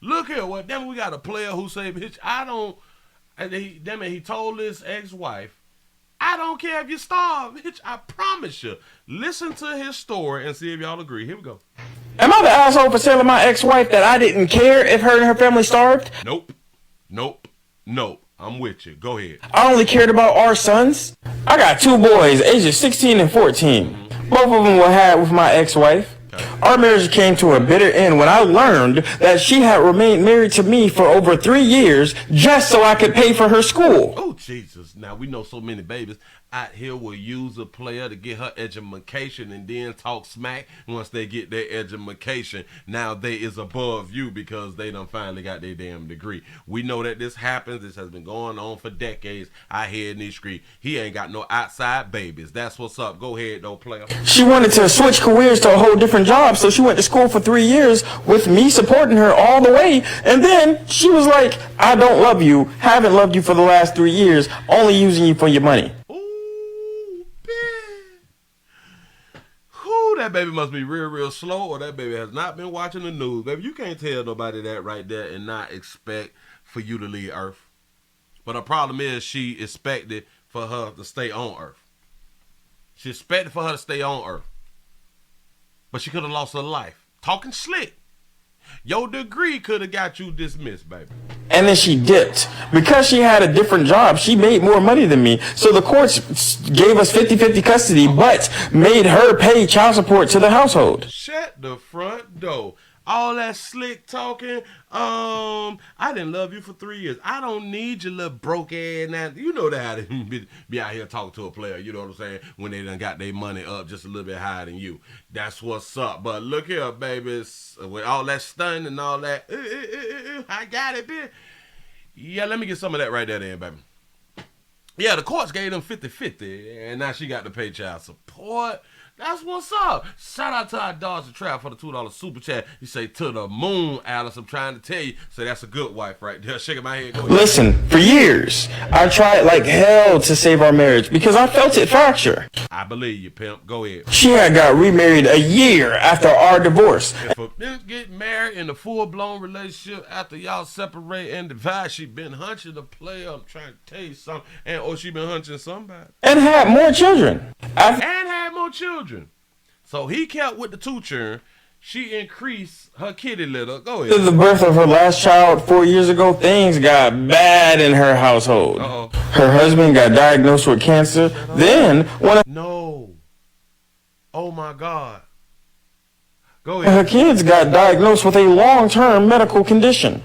Look here, well, damn, we got a player who said, bitch, I don't, and he told his ex-wife, I don't care if you starve, bitch, I promise you. Listen to his story and see if y'all agree. Here we go. Am I the asshole for telling my ex-wife that I didn't care if her and her family starved? Nope. I'm with you. Go ahead. I only cared about our sons. I got 2 boys, ages 16 and 14. Both of them were had with my ex-wife. Okay. Our marriage came to a bitter end when I learned that she had remained married to me for over 3 years just so I could pay for her school. Oh, Jesus. Now, we know so many babies out here will use a player to get her education and then talk smack once they get their education. Now they is above you because they done finally got their damn degree. We know that this happens. This has been going on for decades. I hear in these streets. He ain't got no outside babies. That's what's up. Go ahead, though, player. She wanted to switch careers to a whole different job, so she went to school for 3 years with me supporting her all the way. And then she was like, I don't love you, haven't loved you for the last 3 years, only using you for your money. That baby must be real slow, or that baby has not been watching the news. Baby, you can't tell nobody that right there and not expect for you to leave Earth. But the problem is she expected for her to stay on Earth. She expected for her to stay on Earth. But she could have lost her life. Talking slick. Your degree could have got you dismissed, baby. And then she dipped. Because she had a different job, she made more money than me. So the courts gave us 50-50 custody, but made her pay child support to the household. Shut the front door. All that slick talking. I didn't love you for 3 years. I don't need your little broke ass. Now, you know that be out here talking to a player, you know what I'm saying, when they done got their money up just a little bit higher than you. That's what's up. But look here, babies, with all that stun and all that, I got it, bitch. Yeah, let me get some of that right there then, baby. Yeah, the courts gave them 50-50, and now she got to pay child support. That's what's up. Shout out to our Dodge the Trap for the $2 super chat. You say, to the moon, Alice. I'm trying to tell you. So that's a good wife right there. Shaking my head. Go ahead. Listen, for years, I tried like hell to save our marriage because I felt it fracture. I believe you, pimp. Go ahead. She had got remarried a year after our divorce. If a bitch get married in a full-blown relationship after y'all separate and divide, she been hunching a player. I'm trying to tell you something. Or she been hunching somebody. And had more children. And had more children. So he kept with the 2 children. She increased her kitty litter. Go ahead. After the birth of her last child 4 years ago, things got bad in her household. Uh-oh. Her husband got diagnosed with cancer. Then, No. Oh, my God. Go ahead. Her kids got diagnosed with a long-term medical condition.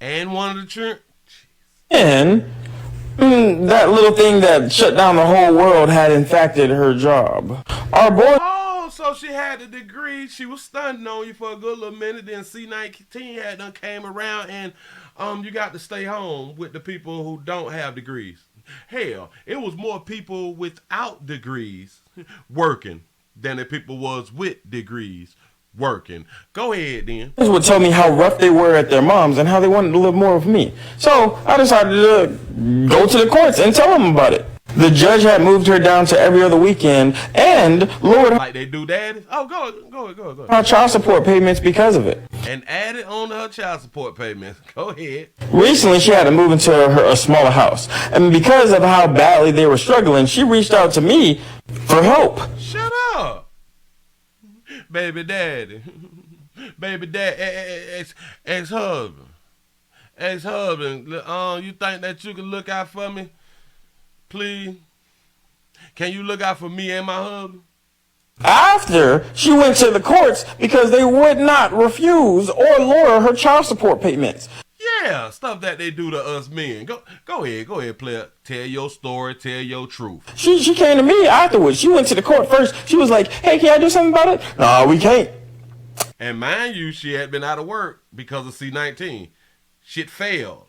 And one of the children. Then, that little thing that shut down the whole world had infected her job. Our boy... Oh, so she had a degree. She was stunting on you for a good little minute. Then C-19 had done came around and you got to stay home with the people who don't have degrees. Hell, it was more people without degrees working than the people was with degrees working. Go ahead then. This would tell me how rough they were at their moms and how they wanted to live more with me. So I decided to go to the courts and tell them about it. The judge had moved her down to every other weekend and lowered her, like they do daddies. Oh, go ahead. Her child support payments because of it. And added on to her child support payments. Go ahead. Recently, she had to move into a smaller house. And because of how badly they were struggling, she reached out to me for help. Shut up. Baby daddy. Baby dad, ex-husband. Ex-husband, you think that you can look out for me? Please? Can you look out for me and my husband? After she went to the courts because they would not refuse or lower her child support payments. Yeah, stuff that they do to us men. Go ahead, player. Tell your story, tell your truth. She came to me afterwards. She went to the court first. She was like, hey, can I do something about it? No, we can't. And mind you, she had been out of work because of C-19. Shit failed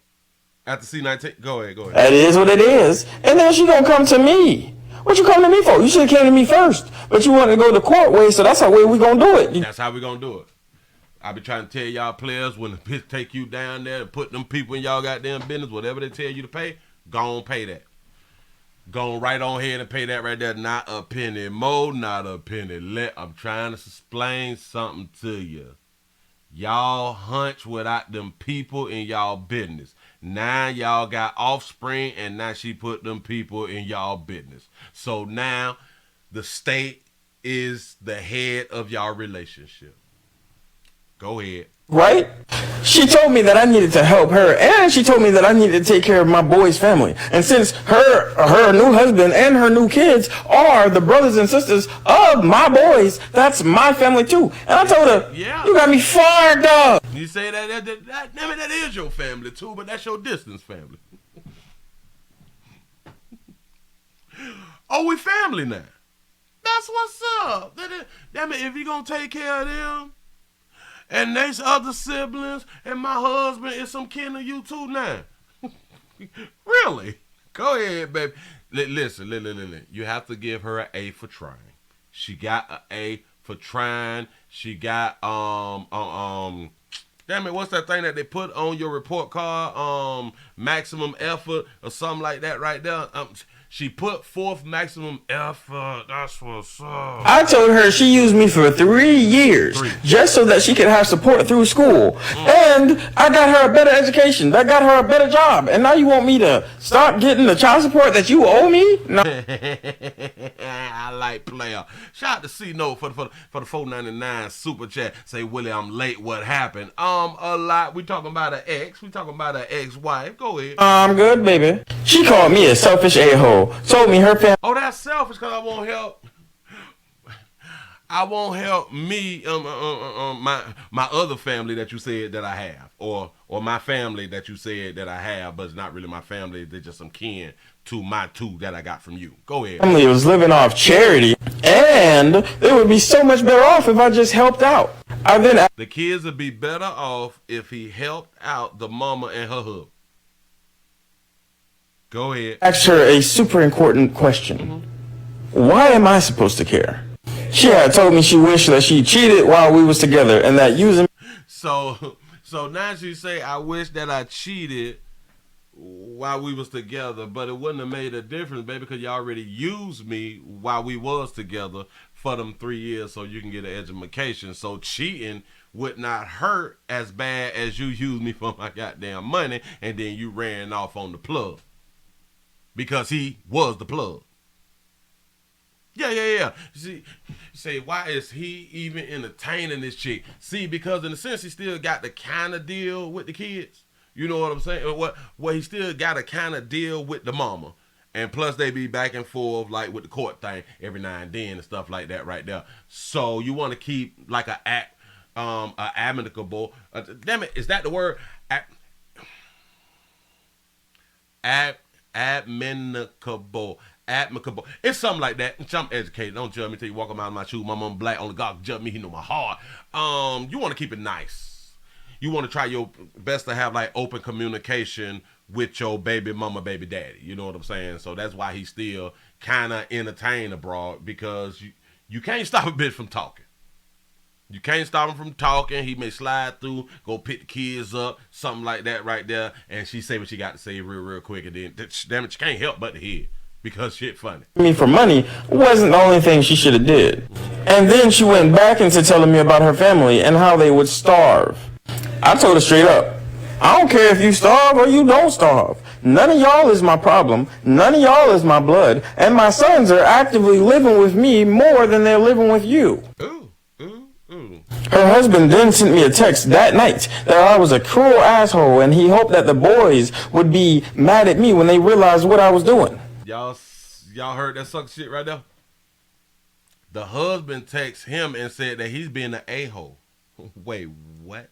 after C-19. Go ahead. That is what it is. And then she gonna come to me. What you come to me for? You should have came to me first. But you wanted to go the court way, so that's how way we gonna do it. That's how we gonna do it. I be trying to tell y'all players, when the bitch take you down there and put them people in y'all goddamn business, whatever they tell you to pay, go on pay that. Go on right on ahead and pay that right there. Not a penny more, not a penny less. I'm trying to explain something to you. Y'all hunch without them people in y'all business. Now y'all got offspring, and now she put them people in y'all business. So now the state is the head of y'all relationship. Go ahead. Right? She told me that I needed to help her, and she told me that I needed to take care of my boy's family. And since her new husband and her new kids are the brothers and sisters of my boys, that's my family too. And I told her, yeah, you got me fired up. You say that is your family too, but that's your distance family. Oh, we family now. That's what's up. That mean, if you gonna take care of them, and there's other siblings, and my husband is some kin of you too now. Really? Go ahead, baby. Listen. You have to give her an A for trying. She got an A for trying. She got damn it, what's that thing that they put on your report card? Maximum effort or something like that right there. She put forth maximum effort. That's what's up. I told her she used me for 3 years just so that she could have support through school. And I got her a better education. That got her a better job. And now you want me to stop getting the child support that you owe me? No. I like player. Shout out to C-Note for the $4.99 super chat. Say, Willie, I'm late. What happened? A lot. We talking about an ex. We talking about an ex-wife. Go ahead. I'm good, baby. She called me a selfish a-hole. Told me her family. Oh, that's selfish because I won't help me, my other family that you said that I have, or my family that you said that I have, but it's not really my family. They're just some kin to my two that I got from you. Go ahead. Family was living off charity, and they would be so much better off if I just helped out. The kids would be better off if he helped out the mama and her hub. Go ahead. Asked her a super important question. Why am I supposed to care? She had told me she wished that she cheated while we was together, and that using. So now she say, I wish that I cheated while we was together, but it wouldn't have made a difference, baby, because you already used me while we was together for them 3 years so you can get an education. So cheating would not hurt as bad as you used me for my goddamn money, and then you ran off on the plug. Because he was the plug. Yeah. Say, why is he even entertaining this chick? See, because in a sense, he still got to kind of deal with the kids. You know what I'm saying? He still got to kind of deal with the mama. And plus, they be back and forth, like with the court thing, every now and then and stuff like that right there. So you want to keep like a amicable. Damn it, is that the word? Amicable. It's something like that. I'm educated. Don't judge me till you walk around my shoes. My mom black. Only God judge me. He know my heart. You want to keep it nice. You want to try your best to have like open communication with your baby mama, baby daddy. You know what I'm saying? So that's why he's still kind of entertained abroad, because you can't stop a bitch from talking. You can't stop him from talking. He may slide through, go pick the kids up, something like that right there, and she say what she got to say real quick, and then damn it, she can't help but to hear, because shit funny. Me for money wasn't the only thing she should have did. And then she went back into telling me about her family and how they would starve. I told her straight up, I don't care if you starve or you don't starve. None of y'all is my problem. None of y'all is my blood. And my sons are actively living with me more than they're living with you. Ooh. Her husband then sent me a text that night that I was a cruel asshole, and he hoped that the boys would be mad at me when they realized what I was doing. Y'all heard that suck shit right there? The husband texted him and said that he's being an a-hole. Wait, what?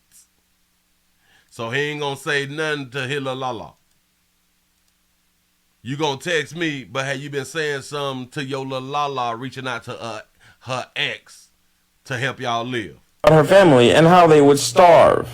So he ain't gonna say nothing to Hilalala. You gonna text me, but have you been saying something to your Lalala, reaching out to her ex to help y'all live? Her family and how they would starve.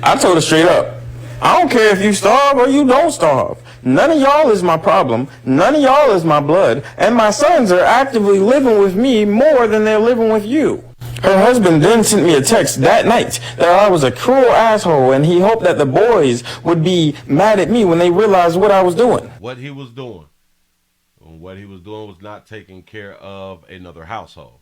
I told her straight up, I don't care if you starve or you don't starve. None of y'all is my problem. None of y'all is my blood. And my sons are actively living with me more than they're living with you. Her husband then sent me a text that night that I was a cruel asshole, and he hoped that the boys would be mad at me when they realized what I was doing. What he was doing was not taking care of another household.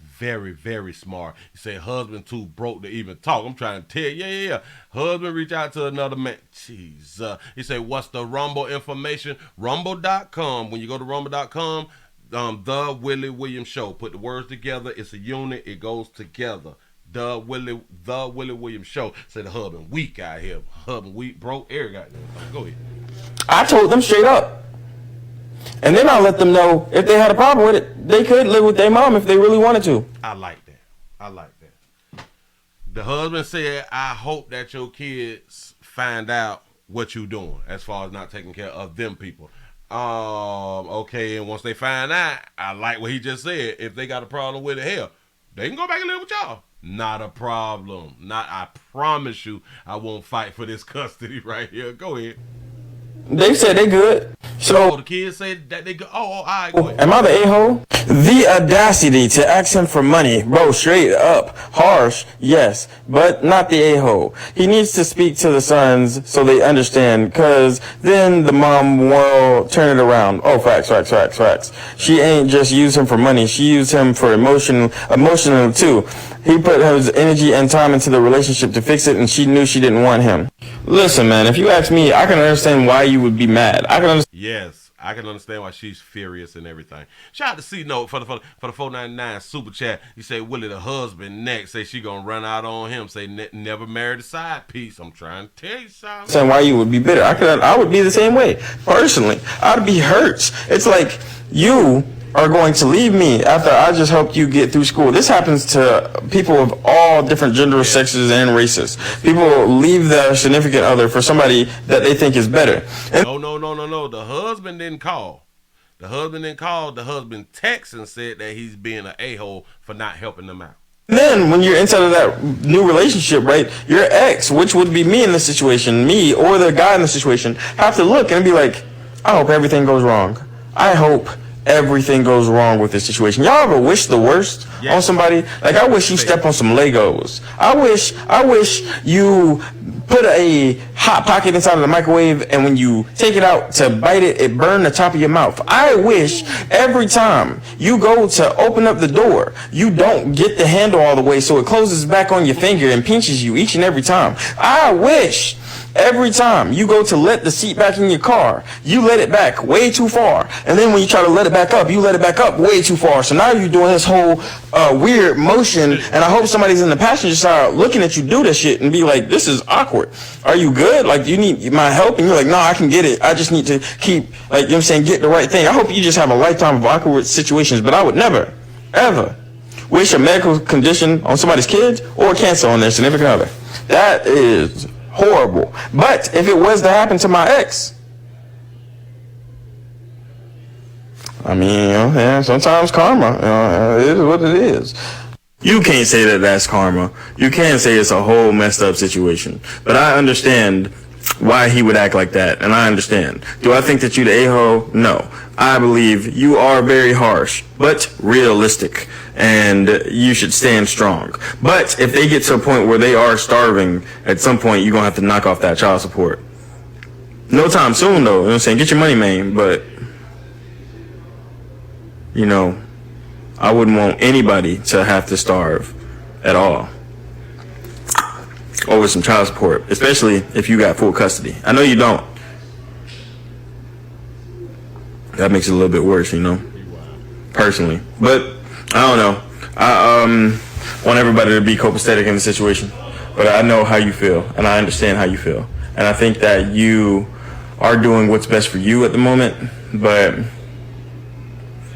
Very, very smart. He said husband too broke to even talk. I'm trying to tell you, yeah. Husband reach out to another man. Jeez. He said, what's the Rumble information? Rumble.com. When you go to Rumble.com, the Willie Williams Show. Put the words together. It's a unit. It goes together. The Willie Williams Show. Say the husband weak out here. Husband weak, broke. Eric got there. Go ahead. I told them straight up. And then I let them know if they had a problem with it, they could live with their mom if they really wanted to. I like that. I like that. The husband said, I hope that your kids find out what you doing as far as not taking care of them people. Okay, and once they find out, I like what he just said. If they got a problem with it, hell, they can go back and live with y'all. Not a problem. I promise you, I won't fight for this custody right here. Go ahead. They said they good. So the kids say that they go. All right, go ahead. Am I the a-hole? The audacity to ask him for money, bro, straight up, harsh, yes, but not the a-hole. He needs to speak to the sons so they understand, cause then the mom will turn it around. Oh, facts. She ain't just used him for money, she used him for emotional too. He put his energy and time into the relationship to fix it, and she knew she didn't want him. Listen, man, if you ask me, I can understand why you would be mad. I can understand. Yes, I can understand why she's furious and everything. Shout out to C-Note for the 499 super chat. You say Willie the husband next. Say she gonna run out on him. Say never married a side piece. I'm trying to tell you something. Saying why you would be bitter. I would be the same way. Personally, I'd be hurt. It's like you are going to leave me after I just helped you get through school. This happens to people of all different genders, sexes, and races. People leave their significant other for somebody that they think is better. And No. The husband didn't call. The husband texted and said that he's being an a-hole for not helping them out. Then when you're inside of that new relationship, right, your ex, which would be me in this situation, me or the guy in the situation, have to look and be like, I hope everything goes wrong. I hope everything goes wrong with this situation. Y'all ever wish the worst on somebody? Like, I wish you step on some Legos. I wish you put a hot pocket inside of the microwave, and when you take it out to bite it, it burned the top of your mouth. I wish every time you go to open up the door, you don't get the handle all the way so it closes back on your finger and pinches you each and every time. I wish every time you go to let the seat back in your car, you let it back way too far. And then when you try to let it back up, you let it back up way too far. So now you're doing this whole weird motion, and I hope somebody's in the passenger side looking at you do this shit and be like, this is awkward. Are you good? Like, do you need my help? And you're like, no, I can get it. I just need to keep, like, you know what I'm saying, get the right thing. I hope you just have a lifetime of awkward situations, but I would never, ever wish a medical condition on somebody's kids or cancer on their significant other. That is horrible. But if it was to happen to my ex, I mean, you know, yeah, sometimes karma, it is what it is. You can't say that that's karma. You can't say it's a whole messed up situation. But I understand why he would act like that, and I understand. Do I think that you're the a-hole? No. I believe you are very harsh, but realistic, and you should stand strong. But if they get to a point where they are starving, at some point you're going to have to knock off that child support. No time soon, though. You know what I'm saying? Get your money, man. But, you know, I wouldn't want anybody to have to starve at all over some child support, especially if you got full custody. I know you don't. That makes it a little bit worse, you know, personally. But I don't know. I want everybody to be copacetic in the situation. But I know how you feel, and I understand how you feel. And I think that you are doing what's best for you at the moment, but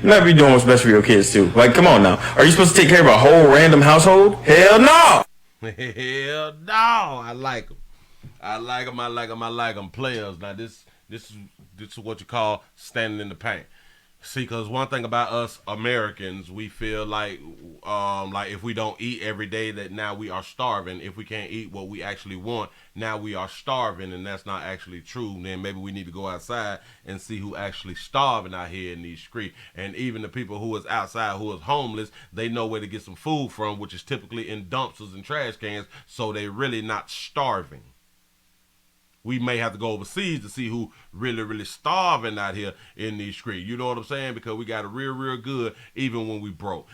you might be doing what's best for your kids too. Like, come on now. Are you supposed to take care of a whole random household? Hell no! Hell no! I like them. I like them. Players. Now this is what you call standing in the paint. See, because one thing about us Americans, we feel like if we don't eat every day, that now we are starving. If we can't eat what we actually want, now we are starving, and that's not actually true. Then maybe we need to go outside and see who actually starving out here in these streets. And even the people who is outside, who is homeless, they know where to get some food from, which is typically in dumpsters and trash cans, so they really not starving. We may have to go overseas to see who really starving out here in these streets. You know what I'm saying? Because we got it real good even when we broke.